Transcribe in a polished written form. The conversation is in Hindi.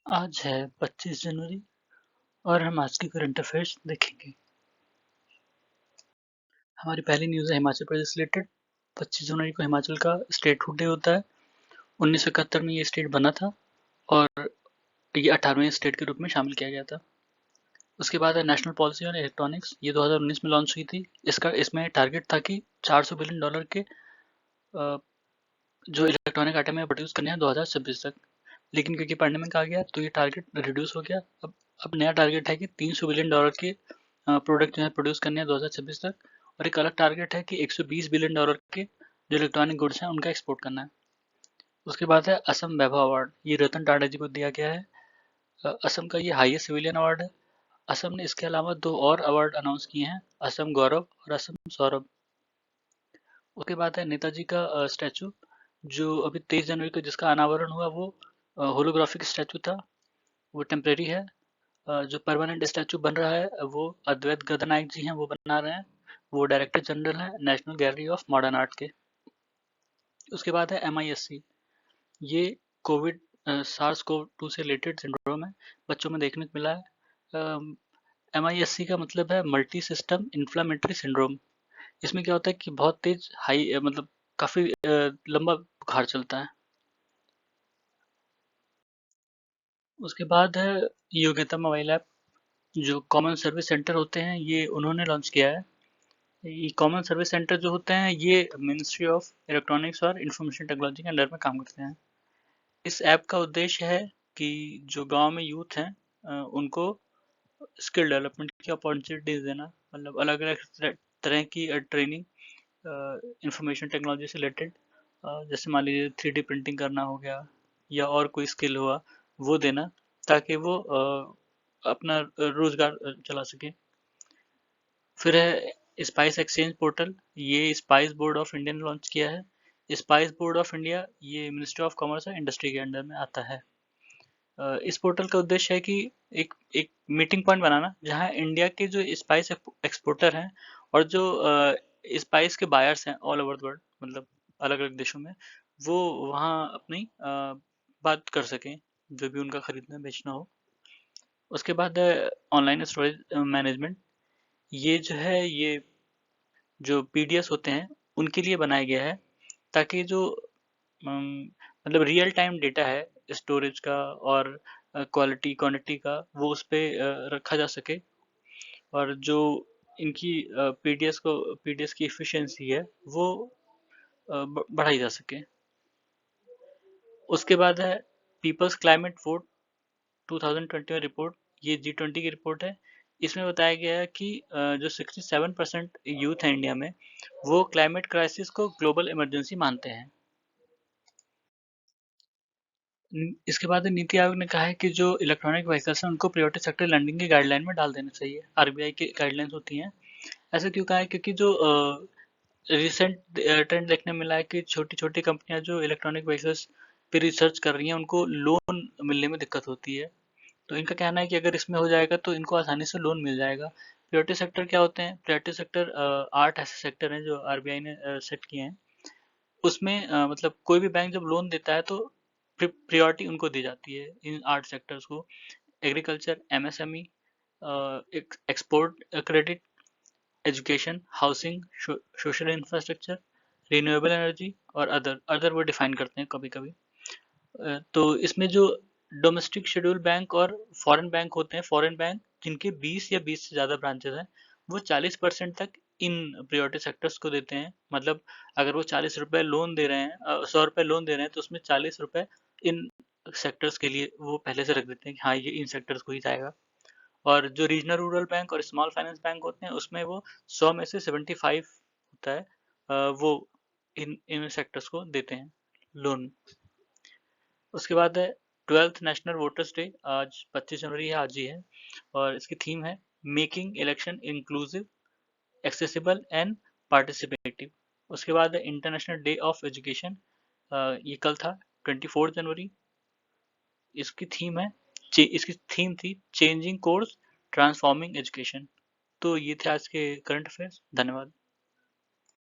आज है 25 जनवरी और हम आज के करंट अफेयर्स देखेंगे। हमारी पहली न्यूज़ है हिमाचल प्रदेश से रिलेटेड। 25 जनवरी को हिमाचल का स्टेटहुड डे होता है। 1971 में ये स्टेट बना था और ये 18वें स्टेट के रूप में शामिल किया गया था। उसके बाद है नेशनल पॉलिसी ऑन इलेक्ट्रॉनिक्स। ये 2019 में लॉन्च हुई थी। इसमें टारगेट था कि $400 बिलियन के जो इलेक्ट्रॉनिक आइटम है प्रोड्यूस करने हैं 2026 तक। लेकिन क्योंकि पैंडेमिक आ गया तो ये टारगेट रिड्यूस हो गया। अब नया टारगेट है कि $300 बिलियन के प्रोडक्ट जो है प्रोड्यूस करने हैं 2026 तक। और एक अलग टारगेट है कि $120 बिलियन के जो इलेक्ट्रॉनिक गुड्स हैं उनका एक्सपोर्ट करना है। उसके बाद है असम वैभव अवार्ड। ये रतन टाटा जी को दिया गया है। असम का ये हाईएस्ट सिविलियन अवार्ड है। असम ने इसके अलावा 2 और अवार्ड अनाउंस किए हैं, असम गौरव और असम सौरभ। उसके बाद है नेताजी का स्टैचू, जो अभी 23 जनवरी को जिसका अनावरण हुआ वो होलोग्राफिक स्टैचू था, वो टेम्परेरी है। जो परमानेंट स्टैचू बन रहा है वो अद्वैत गदानायक जी हैं, वो बना रहे हैं। वो डायरेक्टर जनरल हैं national gallery of modern art के। उसके बाद है MISC। ये कोविड सार्स कोव 2 से रिलेटेड सिंड्रोम है, बच्चों में देखने को मिला है। MISC का मतलब है मल्टी सिस्टम इन्फ्लामेटरी सिंड्रोम। इसमें क्या होता है कि बहुत तेज हाई मतलब काफी लंबा बुखार चलता है। उसके बाद है योग्यता मोबाइल ऐप। जो कॉमन सर्विस सेंटर होते हैं ये उन्होंने लॉन्च किया है। ये कॉमन सर्विस सेंटर जो होते हैं ये मिनिस्ट्री ऑफ इलेक्ट्रॉनिक्स और इंफॉर्मेशन टेक्नोलॉजी के अंडर में काम करते हैं। इस ऐप का उद्देश्य है कि जो गांव में यूथ हैं उनको स्किल डेवलपमेंट की अपॉर्चुनिटीज देना, मतलब अलग अलग तरह की ट्रेनिंग इंफॉर्मेशन टेक्नोलॉजी से रिलेटेड, जैसे मान लीजिए 3D प्रिंटिंग करना हो गया या और कोई स्किल हुआ वो देना, ताकि वो अपना रोजगार चला सके। फिर है स्पाइस एक्सचेंज पोर्टल। ये स्पाइस बोर्ड ऑफ इंडिया ने लॉन्च किया है। स्पाइस बोर्ड ऑफ इंडिया ये मिनिस्ट्री ऑफ कॉमर्स और इंडस्ट्री के अंडर में आता है। इस पोर्टल का उद्देश्य है कि एक एक मीटिंग पॉइंट बनाना जहां इंडिया के जो स्पाइस एक्सपोर्टर हैं और जो स्पाइस के बायर्स हैं ऑल ओवर द वर्ल्ड, मतलब अलग अलग देशों में, वो वहाँ अपनी बात कर सकें जो भी उनका खरीदना बेचना हो। उसके बाद है ऑनलाइन स्टोरेज मैनेजमेंट। ये जो है ये जो PDS होते हैं उनके लिए बनाया गया है, ताकि जो मतलब रियल टाइम डेटा है स्टोरेज का और क्वालिटी क्वांटिटी का वो उस पे रखा जा सके, और जो इनकी PDS की एफिशिएंसी है वो बढ़ाई जा सके। उसके बाद है पीपल्स क्लाइमेट वोट 2021 रिपोर्ट। ये G20 की रिपोर्ट है। इसमें बताया गया है कि जो 67% यूथ है इंडिया में वो क्लाइमेट क्राइसिस को ग्लोबल इमरजेंसी मानते हैं। इसके बाद नीति आयोग ने कहा है कि जो इलेक्ट्रॉनिक व्हीकल्स हैं उनको प्रायोरिटी सेक्टर लैंडिंग की गाइडलाइन में डाल देना चाहिए। RBI की गाइडलाइंस होती हैं। ऐसा क्यों कहा है? क्योंकि जो रिसेंट ट्रेंड देखने में मिला है कि छोटी छोटी कंपनियां जो इलेक्ट्रॉनिक व्हीकल्स पे रिसर्च कर रही हैं उनको लोन मिलने में दिक्कत होती है। तो इनका कहना है कि अगर इसमें हो जाएगा तो इनको आसानी से लोन मिल जाएगा। प्रायोरिटी सेक्टर क्या होते हैं? प्रायोरिटी सेक्टर 8 ऐसे सेक्टर हैं जो RBI ने सेट किए हैं। उसमें मतलब कोई भी बैंक जब लोन देता है तो प्रायोरिटी उनको दी जाती है, इन 8 सेक्टर्स को। Agriculture, MSME, export credit, education, housing, social infrastructure, renewable energy और अदर अदर वो डिफाइन करते हैं कभी कभी। तो इसमें जो डोमेस्टिक शेड्यूल बैंक और फॉरेन बैंक होते हैं, फॉरेन बैंक जिनके 20 या 20 से ज़्यादा ब्रांचेस हैं, वो 40% तक इन प्रायोरिटी सेक्टर्स को देते हैं। मतलब अगर वो 40 रुपए लोन दे रहे हैं, 100 रुपए लोन दे रहे हैं, तो उसमें 40 रुपए इन सेक्टर्स के लिए वो पहले से रख देते हैं कि हाँ ये इन सेक्टर्स को ही जाएगा। और जो रीजनल रूरल बैंक और स्मॉल फाइनेंस बैंक होते हैं उसमें वो 100 में से 75 होता है, वो इन इन सेक्टर्स को देते हैं लोन। उसके बाद है 12th नेशनल वोटर्स डे। आज 25 जनवरी है, आज ही है। और इसकी थीम है making election inclusive, accessible and participative. उसके बाद है इंटरनेशनल डे ऑफ एजुकेशन। ये कल था 24 जनवरी। इसकी थीम थी चेंजिंग कोर्स ट्रांसफॉर्मिंग एजुकेशन। तो ये थे आज के करंट अफेयर्स। धन्यवाद।